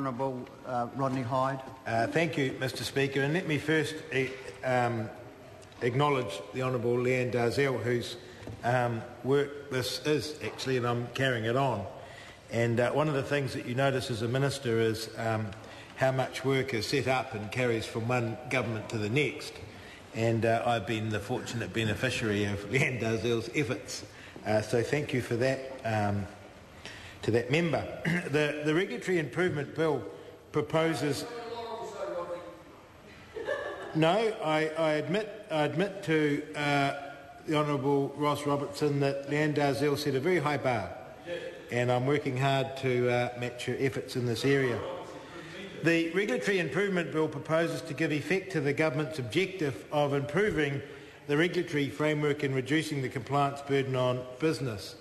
Honourable Rodney Hyde. Thank you, Mr Speaker, and let me first acknowledge the Honourable Leanne Darzel, whose work this is actually, and I'm carrying it on. And one of the things that you notice as a minister is how much work is set up and carries from one government to the next. And I've been the fortunate beneficiary of Leanne Darzel's efforts. So thank you for that. To that member. The Regulatory Improvement Bill proposes... No, I admit to the Honourable Ross Robertson that Leanne Darzel set a very high bar, and I'm working hard to match her efforts in this area. The Regulatory Improvement Bill proposes to give effect to the Government's objective of improving the regulatory framework and reducing the compliance burden on business.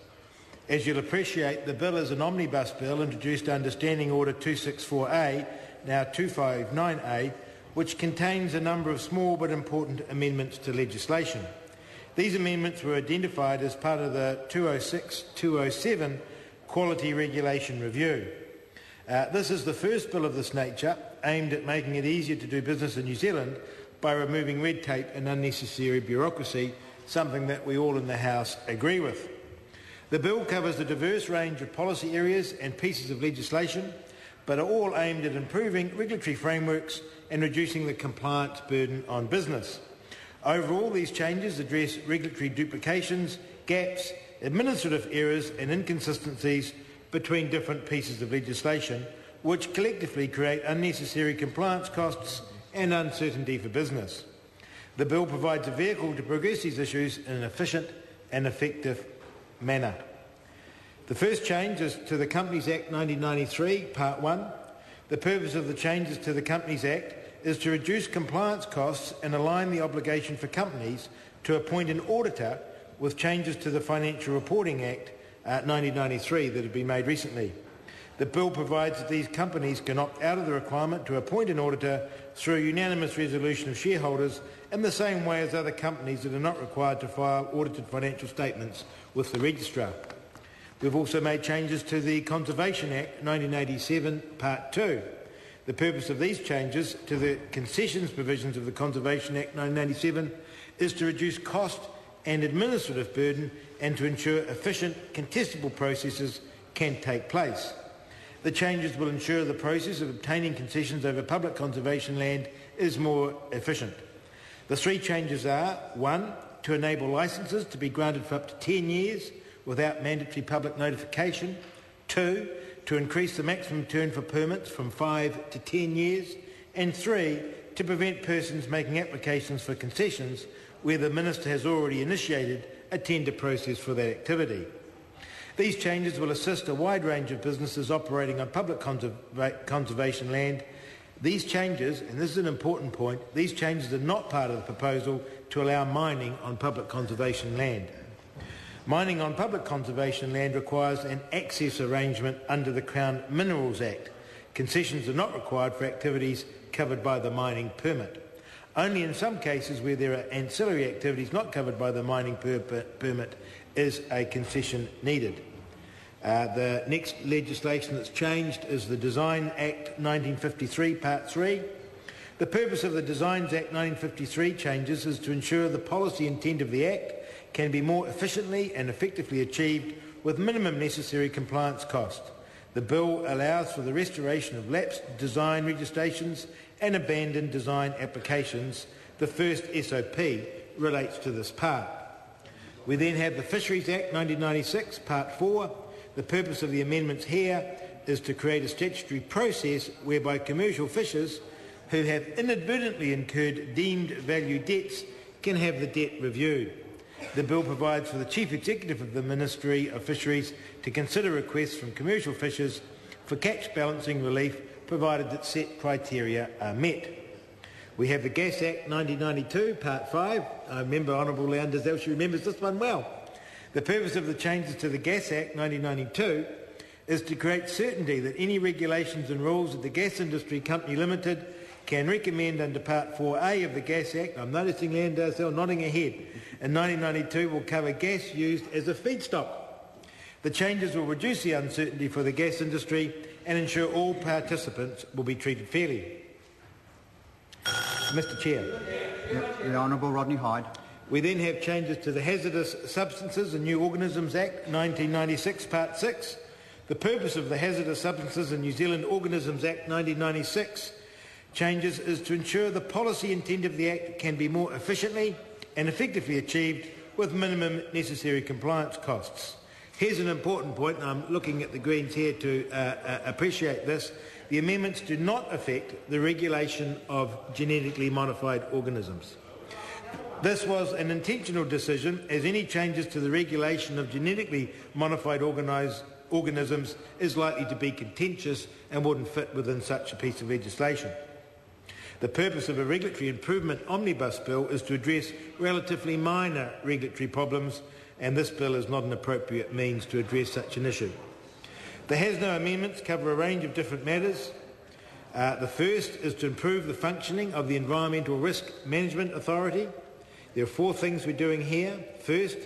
As you'll appreciate, the bill is an omnibus bill introduced under Standing Order 264A, now 259A, which contains a number of small but important amendments to legislation. These amendments were identified as part of the 206-207 Quality Regulation Review. This is the first bill of this nature aimed at making it easier to do business in New Zealand by removing red tape and unnecessary bureaucracy, something that we all in the House agree with. The bill covers a diverse range of policy areas and pieces of legislation, but are all aimed at improving regulatory frameworks and reducing the compliance burden on business. Overall, these changes address regulatory duplications, gaps, administrative errors and inconsistencies between different pieces of legislation, which collectively create unnecessary compliance costs and uncertainty for business. The bill provides a vehicle to progress these issues in an efficient and effective manner. The first change is to the Companies Act 1993, Part 1. The purpose of the changes to the Companies Act is to reduce compliance costs and align the obligation for companies to appoint an auditor with changes to the Financial Reporting Act 1993 that have been made recently. The bill provides that these companies can opt out of the requirement to appoint an auditor through a unanimous resolution of shareholders in the same way as other companies that are not required to file audited financial statements with the registrar. We've also made changes to the Conservation Act 1987, Part 2. The purpose of these changes to the concessions provisions of the Conservation Act 1987 is to reduce cost and administrative burden and to ensure efficient, contestable processes can take place. The changes will ensure the process of obtaining concessions over public conservation land is more efficient. The three changes are: 1, to enable licences to be granted for up to 10 years without mandatory public notification; 2, to increase the maximum term for permits from 5 to 10 years; and 3, to prevent persons making applications for concessions where the Minister has already initiated a tender process for that activity. These changes will assist a wide range of businesses operating on public conservation land. These changes, and this is an important point, these changes are not part of the proposal to allow mining on public conservation land. Mining on public conservation land requires an access arrangement under the Crown Minerals Act. Concessions are not required for activities covered by the mining permit. Only in some cases where there are ancillary activities not covered by the mining permit is a concession needed. The next legislation that's changed is the Design Act 1953, Part 3. The purpose of the Designs Act 1953 changes is to ensure the policy intent of the Act can be more efficiently and effectively achieved with minimum necessary compliance cost. The bill allows for the restoration of lapsed design registrations and abandoned design applications. The first SOP relates to this part. We then have the Fisheries Act 1996, Part 4. The purpose of the amendments here is to create a statutory process whereby commercial fishers who have inadvertently incurred deemed value debts can have the debt reviewed. The bill provides for the Chief Executive of the Ministry of Fisheries to consider requests from commercial fishers for catch balancing relief, provided that set criteria are met. We have the Gas Act 1992, Part 5. I remember Honourable Leanne Darzel, she remembers this one well. The purpose of the changes to the Gas Act 1992 is to create certainty that any regulations and rules that the Gas Industry Company Limited can recommend under Part 4A of the Gas Act, I'm noticing Leanne Darzel nodding her head, in 1992 will cover gas used as a feedstock. The changes will reduce the uncertainty for the gas industry and ensure all participants will be treated fairly. Mr Chair. The Honourable Rodney Hyde. We then have changes to the Hazardous Substances and New Organisms Act 1996, Part 6. The purpose of the Hazardous Substances and New Zealand Organisms Act 1996 changes is to ensure the policy intent of the Act can be more efficiently and effectively achieved with minimum necessary compliance costs. Here's an important point, and I'm looking at the Greens here to appreciate this. The amendments do not affect the regulation of genetically modified organisms. This was an intentional decision, as any changes to the regulation of genetically modified organisms is likely to be contentious and wouldn't fit within such a piece of legislation. The purpose of a regulatory improvement omnibus bill is to address relatively minor regulatory problems, and this bill is not an appropriate means to address such an issue. The HASNO amendments cover a range of different matters. The first is to improve the functioning of the Environmental Risk Management Authority. There are 4 things we're doing here. First,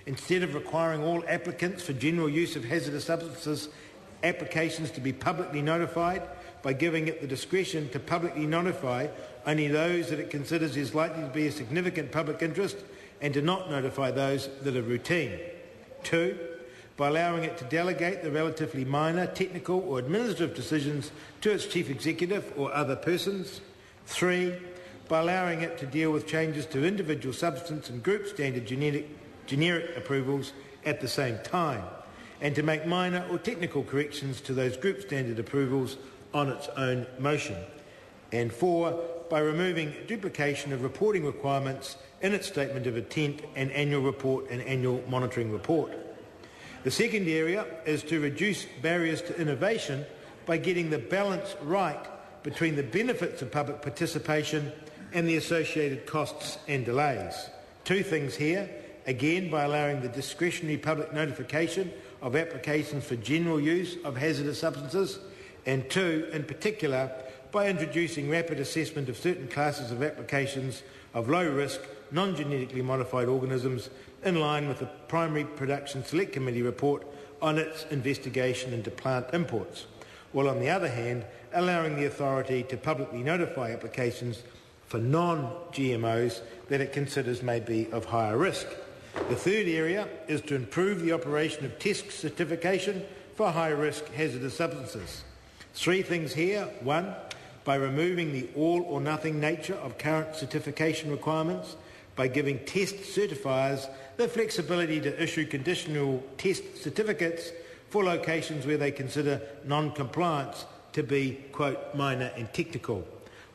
instead of requiring all applicants for general use of hazardous substances applications to be publicly notified, by giving it the discretion to publicly notify only those that it considers is likely to be a significant public interest and to not notify those that are routine. 2, by allowing it to delegate the relatively minor technical or administrative decisions to its chief executive or other persons. 3, by allowing it to deal with changes to individual substance and group standard generic approvals at the same time, and to make minor or technical corrections to those group standard approvals on its own motion. And 4, by removing duplication of reporting requirements in its statement of intent and annual report and annual monitoring report. The second area is to reduce barriers to innovation by getting the balance right between the benefits of public participation and the associated costs and delays. 2 things here, again by allowing the discretionary public notification of applications for general use of hazardous substances, and 2, in particular, by introducing rapid assessment of certain classes of applications of low-risk, non-genetically modified organisms in line with the Primary Production Select Committee report on its investigation into plant imports, while on the other hand allowing the authority to publicly notify applications for non-GMOs that it considers may be of higher risk. The third area is to improve the operation of test certification for high-risk hazardous substances. 3 things here. 1, by removing the all-or-nothing nature of current certification requirements, by giving test certifiers the flexibility to issue conditional test certificates for locations where they consider non-compliance to be, quote, minor and technical,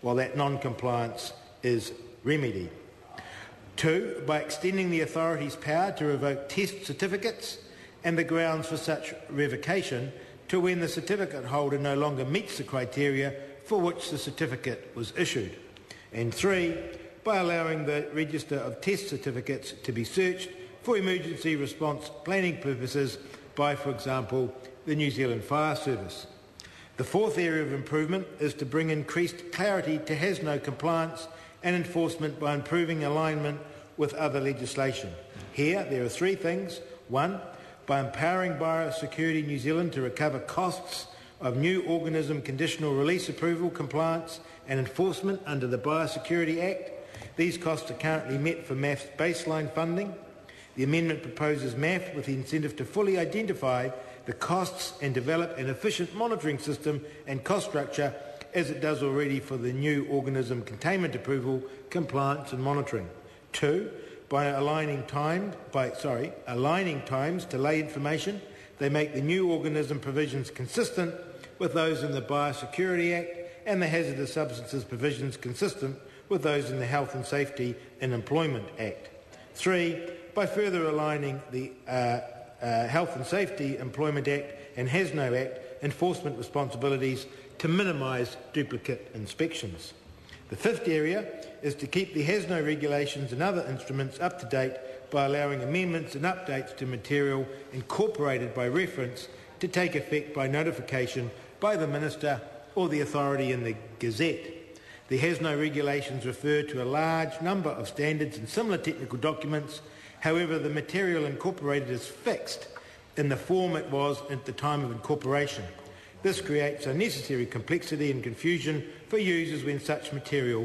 while that non-compliance is remedied. 2, by extending the authority's power to revoke test certificates and the grounds for such revocation to when the certificate holder no longer meets the criteria for which the certificate was issued. And 3, by allowing the register of test certificates to be searched for emergency response planning purposes by, for example, the New Zealand Fire Service. The 4th area of improvement is to bring increased clarity to HASNO compliance and enforcement by improving alignment with other legislation. Here, there are 3 things. 1, by empowering Biosecurity New Zealand to recover costs of new organism conditional release approval, compliance and enforcement under the Biosecurity Act. These costs are currently met for MAF's baseline funding. The amendment proposes MAF with the incentive to fully identify the costs and develop an efficient monitoring system and cost structure as it does already for the new organism containment approval, compliance and monitoring. 2, by aligning times to lay information, they make the new organism provisions consistent with those in the Biosecurity Act and the Hazardous Substances provisions consistent with those in the Health and Safety in Employment Act. 3, by further aligning the Health and Safety Employment Act and HASNO Act enforcement responsibilities to minimise duplicate inspections. The 5th area is to keep the HASNO regulations and other instruments up to date by allowing amendments and updates to material incorporated by reference to take effect by notification by the Minister or the authority in the Gazette. The HASNO regulations refer to a large number of standards and similar technical documents. However, the material incorporated is fixed in the form it was at the time of incorporation. This creates unnecessary complexity and confusion for users when such material